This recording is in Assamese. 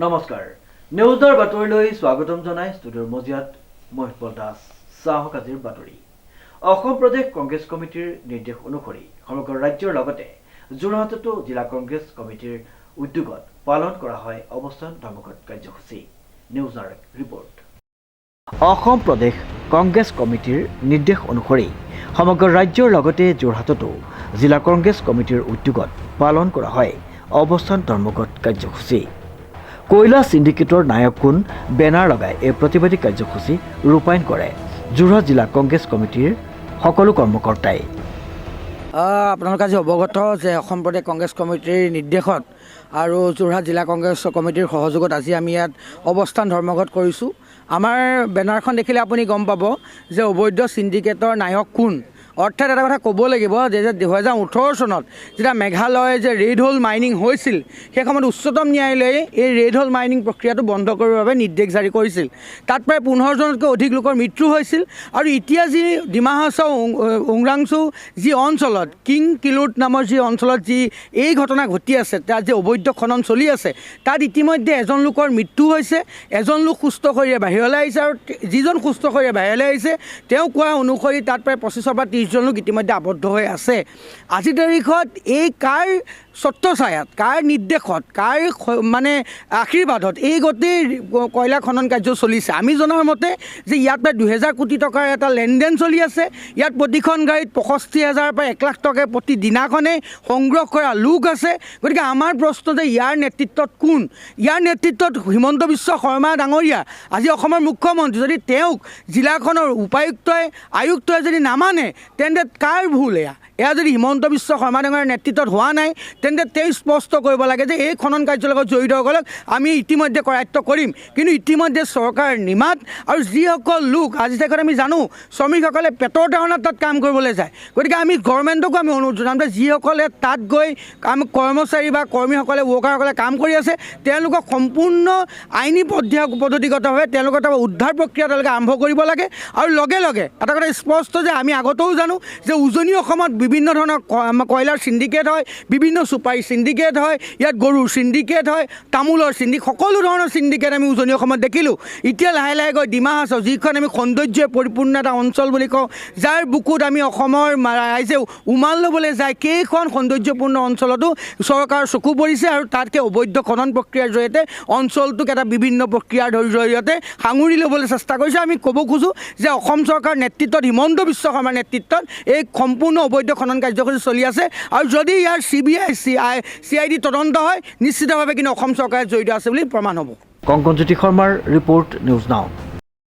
নমস্কাৰ নিউজৰ বাতৰিলৈ স্বাগতম জনাই ষ্টুডিঅ'ৰ মজিয়াত মহিতপল দাস চাহক আজিৰ বাতৰি অসম প্ৰদেশ কংগ্ৰেছ কমিটিৰ নিৰ্দেশ অনুসৰি সমগ্ৰ ৰাজ্যৰ লগতে যোৰহাটতো জিলা কংগ্ৰেছ কমিটিৰ উদ্যোগত পালন কৰা হয় অৱস্থান ধৰ্মঘট কাৰ্যসূচী নিউজৰ ৰিপৰ্ট অসম প্ৰদেশ কংগ্ৰেছ কমিটিৰ নিৰ্দেশ অনুসৰি সমগ্ৰ ৰাজ্যৰ লগতে যোৰহাটতো জিলা কংগ্ৰেছ কমিটিৰ উদ্যোগত পালন কৰা হয় অৱস্থান ধৰ্মঘট কাৰ্যসূচী কয়লা সিন্ডিকেটৰ নায়ক কোন বেনাৰ লগাই এই প্ৰতিবাদী কাৰ্যসূচী ৰূপায়ণ কৰে যোৰহাট জিলা কংগ্ৰেছ কমিটিৰ সকলো কৰ্মকৰ্তাই আপোনালোক আজি অৱগত যে অসম প্ৰদেশ কংগ্ৰেছ কমিটিৰ নিৰ্দেশত আৰু যোৰহাট জিলা কংগ্ৰেছ কমিটিৰ সহযোগত আজি আমি ইয়াত অৱস্থান ধৰ্মঘট কৰিছোঁ। আমাৰ বেনাৰখন দেখিলে আপুনি গম পাব যে অবৈধ সিন্ডিকেটৰ নায়ক কোন। অৰ্থাৎ এটা কথা ক'ব লাগিব যে 2018 চনত যেতিয়া মেঘালয় যে ৰেড হোল মাইনিং হৈছিল সেই সময়ত উচ্চতম ন্যায়ালয়ে এই ৰেড হোল মাইনিং প্ৰক্ৰিয়াটো বন্ধ কৰিবৰ বাবে নিৰ্দেশ জাৰি কৰিছিল। তাত প্ৰায় 15 জনতকৈ অধিক লোকৰ মৃত্যু হৈছিল আৰু এতিয়া যি ডিমা হাছাও উমৰাংচু যি অঞ্চলত কিং কিলুট নামৰ যি অঞ্চলত যি এই ঘটনা ঘটি আছে তাত যে অবৈধ খনন চলি আছে তাত ইতিমধ্যে এজন লোকৰ মৃত্যু হৈছে, এজন লোক সুস্থ শৰীৰে বাহিৰলৈ আহিছে আৰু যিজন সুস্থ শৰীৰে বাহিৰলৈ আহিছে তেওঁ কোৱা অনুসৰি তাত প্ৰায় 25 বা 30 জন লোক ইতিমধ্যে আবদ্ধ হৈ আছে। আজিৰ তাৰিখত এই কাৰ ছত্ৰছায়াত কাৰ নিৰ্দেশত কাৰ মানে আশীৰ্বাদত এই গোটেই কয়লা খনন কাৰ্য চলিছে। আমি জনাৰ মতে যে ইয়াত প্ৰায় 2000 কোটি টকাৰ এটা লেনদেন চলি আছে। ইয়াত প্ৰতিখন গাড়ীত 65,000 পৰা 1 লাখ টকা প্ৰতিদিনাখনে সংগ্ৰহ কৰা লোক আছে। গতিকে আমাৰ প্ৰশ্ন যে ইয়াৰ নেতৃত্বত কোন? ইয়াৰ নেতৃত্বত হিমন্ত বিশ্ব শৰ্মা ডাঙৰীয়া আজি অসমৰ মুখ্যমন্ত্ৰী। যদি তেওঁক জিলাখনৰ উপায়ুক্তই আয়ুক্তই যদি নামানে তেন্তে কাৰ ভুল এয়া যদি হিমন্ত বিশ্ব শৰ্মা ডাঙৰীয়াৰ নেতৃত্বত হোৱা নাই তেন্তে তেওঁ স্পষ্ট কৰিব লাগে যে এই খনন কাৰ্যৰ লগত জড়িতসকলক আমি ইতিমধ্যে কৰায়ত্ব কৰিম। কিন্তু ইতিমধ্যে চৰকাৰ নিমাত আৰু যিসকল লোক আজি তাৰিখত আমি জানো শ্ৰমিকসকলে পেটৰ তাৰণাত তাত কাম কৰিবলৈ যায়। গতিকে আমি গভৰ্ণমেণ্টকো আমি অনুৰোধ জনাম যে যিসকলে তাত গৈ কৰ্মচাৰী বা কৰ্মীসকলে ৱৰ্কাৰসকলে কাম কৰি আছে তেওঁলোকক সম্পূৰ্ণ আইনী পদ্ধতিগতভাৱে তেওঁলোকৰ এটা উদ্ধাৰ প্ৰক্ৰিয়া তেওঁলোকে আৰম্ভ কৰিব লাগে। আৰু লগে লগে এটা কথা স্পষ্ট যে আমি আগতেও জানো যে উজনি অসমত বিভিন্ন ধৰণৰ কয়লাৰ সিন্ডিকেট হয়, বিভিন্ন চুপাৰী সিন্ডিকেট হয়, ইয়াত গৰুৰ সিন্ডিকেট হয়, তামোলৰ সকলো ধৰণৰ সিন্ডিকেট আমি উজনি অসমত দেখিলোঁ। এতিয়া লাহে লাহে গৈ ডিমা হাছাও যিখন আমি সৌন্দৰ্যৰে পৰিপূৰ্ণ এটা অঞ্চল বুলি কওঁ, যাৰ বুকুত আমি অসমৰ ৰাইজে উমাল ল'বলৈ যায়, কেইখন সৌন্দৰ্যপূৰ্ণ অঞ্চলতো চৰকাৰৰ চকু পৰিছে আৰু তাতকৈ অবৈধ খনন প্ৰক্ৰিয়াৰ জৰিয়তে অঞ্চলটোক এটা বিভিন্ন প্ৰক্ৰিয়াৰ জৰিয়তে সাঙুৰি ল'বলৈ চেষ্টা কৰিছে। আমি ক'ব খোজোঁ যে অসম চৰকাৰৰ নেতৃত্বত হিমন্ত বিশ্ব শৰ্মাৰ নেতৃত্বত এই সম্পূৰ্ণ অবৈধ খনন কাৰ্যসূচী চলি আছে আৰু যদি ইয়াৰ CBI CID তদন্ত হয় নিশ্চিতভাৱে কিন্তু অসম চৰকাৰে জড়িত আছে বুলি প্ৰমাণ হ'ব। কংকনজ্যোতি শৰ্মাৰ ৰিপৰ্ট নিউজ নাও।